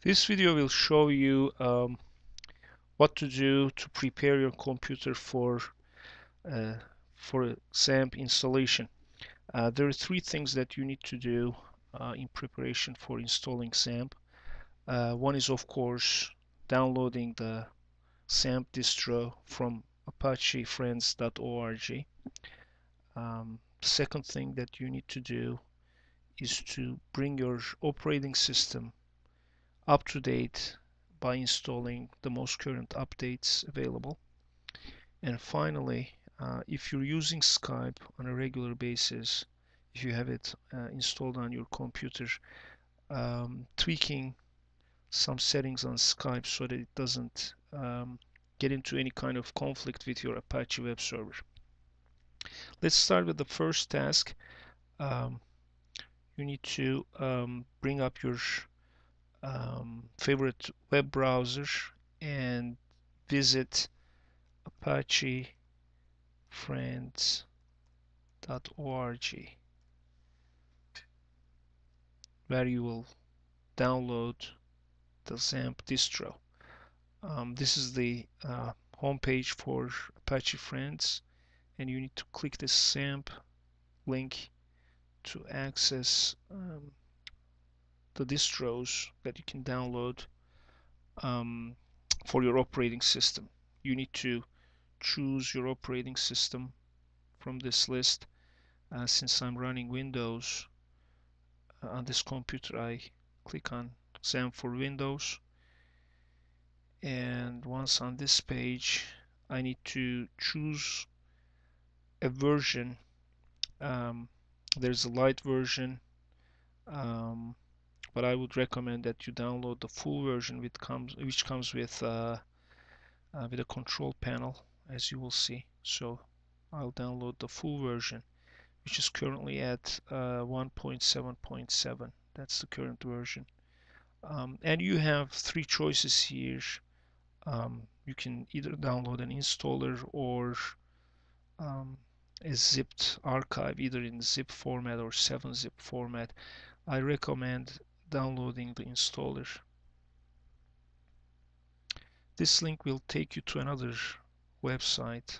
This video will show you what to do to prepare your computer uh, for a XAMPP installation. There are three things that you need to do in preparation for installing XAMPP. One is, of course, downloading the XAMPP distro from ApacheFriends.org. Second thing that you need to do is to bring your operating system up to date by installing the most current updates available. And finally, if you're using Skype on a regular basis, if you have it installed on your computer, tweaking some settings on Skype so that it doesn't get into any kind of conflict with your Apache web server. Let's start with the first task. You need to bring up your favorite web browser and visit ApacheFriends.org, where you will download the XAMPP distro. This is the home page for Apache Friends, and you need to click the XAMPP link to access the distros that you can download for your operating system. You need to choose your operating system from this list. Since I'm running Windows on this computer, I click on XAMPP for Windows, and once on this page I need to choose a version. There's a light version, but I would recommend that you download the full version which comes with a control panel, as you will see. So I'll download the full version, which is currently at 1.7.7. That's the current version. And you have three choices here. You can either download an installer or a zipped archive, either in zip format or 7-zip format. I recommend downloading the installer. This link will take you to another website,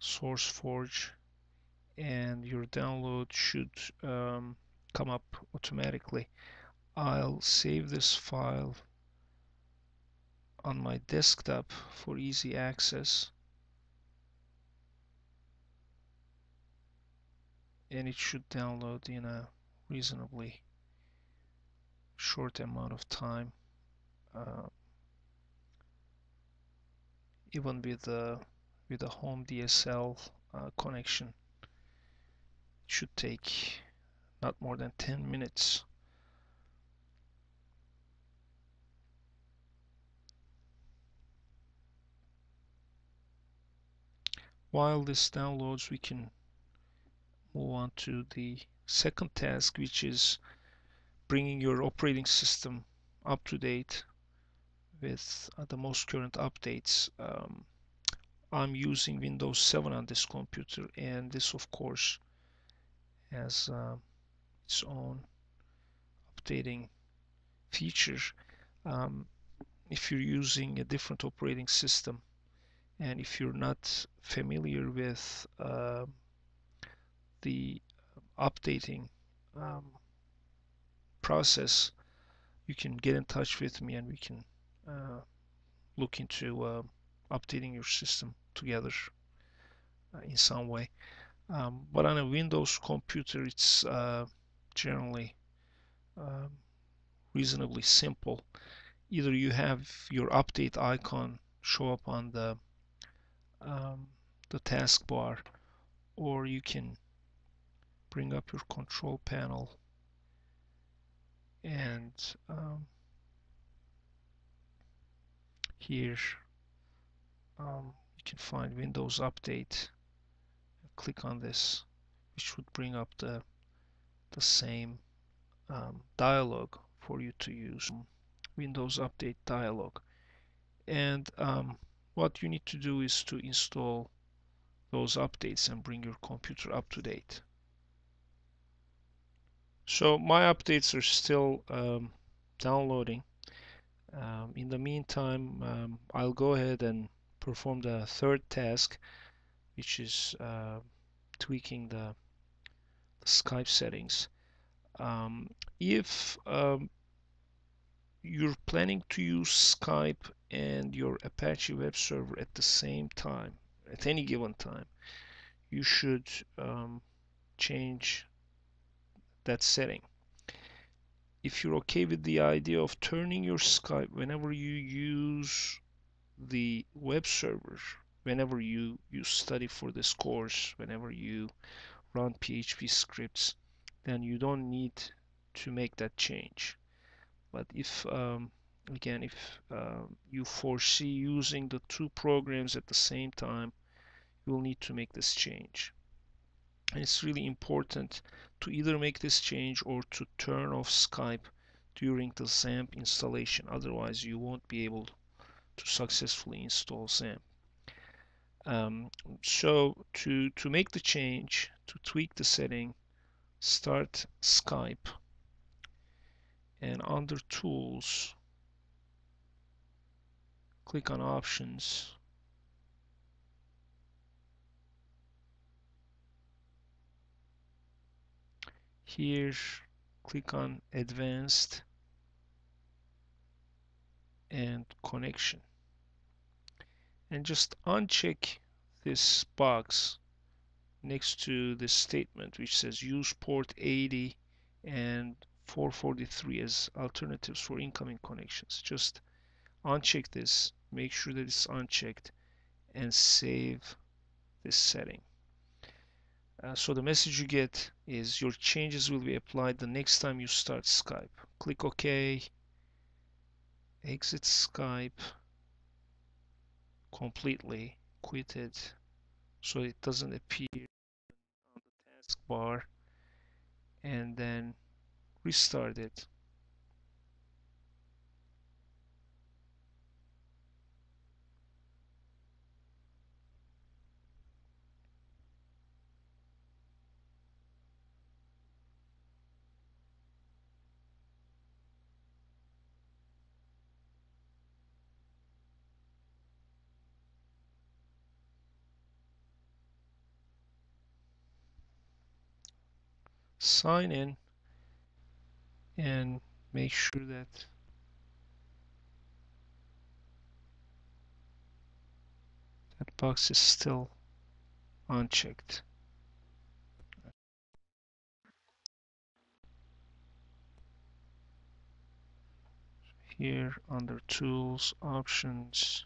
SourceForge, and your download should come up automatically. I'll save this file on my desktop for easy access, and it should download in a reasonably short amount of time. Even with a home DSL connection, it should take not more than 10 minutes. While this downloads, we can move on to the second task, which is bringing your operating system up to date with the most current updates. I'm using Windows 7 on this computer, and this of course has its own updating feature. If you're using a different operating system, and if you're not familiar with the updating process, you can get in touch with me and we can look into updating your system together in some way. But on a Windows computer, it's generally reasonably simple. Either you have your update icon show up on the taskbar, or you can bring up your control panel and here you can find Windows Update. Click on this, which would bring up the same dialog for you to use. Windows Update dialog. And what you need to do is to install those updates and bring your computer up to date. So my updates are still downloading. In the meantime, I'll go ahead and perform the third task, which is tweaking the Skype settings. If you're planning to use Skype and your Apache web server at the same time, at any given time, you should change that setting. If you're okay with the idea of turning your Skype whenever you use the web server, whenever you study for this course, whenever you run PHP scripts, then you don't need to make that change. But if again, if you foresee using the two programs at the same time, you'll need to make this change. And it's really important to either make this change or to turn off Skype during the XAMPP installation. Otherwise, you won't be able to successfully install XAMPP. So to make the change, to tweak the setting, start Skype, and under Tools, click on Options. Here, click on Advanced and Connection, and just uncheck this box next to this statement which says use port 80 and 443 as alternatives for incoming connections. Just uncheck this, make sure that it's unchecked, and save this setting. So the message you get is your changes will be applied the next time you start Skype. Click OK, exit Skype completely, quit it so it doesn't appear on the taskbar, and then restart it. Sign in and make sure that that box is still unchecked. Here under Tools, Options,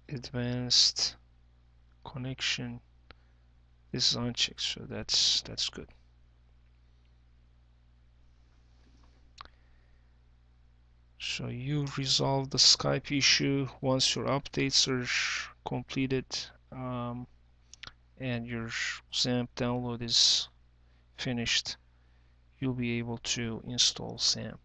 Advanced, Connection, this is unchecked, so that's good. So you resolve the Skype issue once your updates are completed, and your XAMPP download is finished. You'll be able to install XAMPP.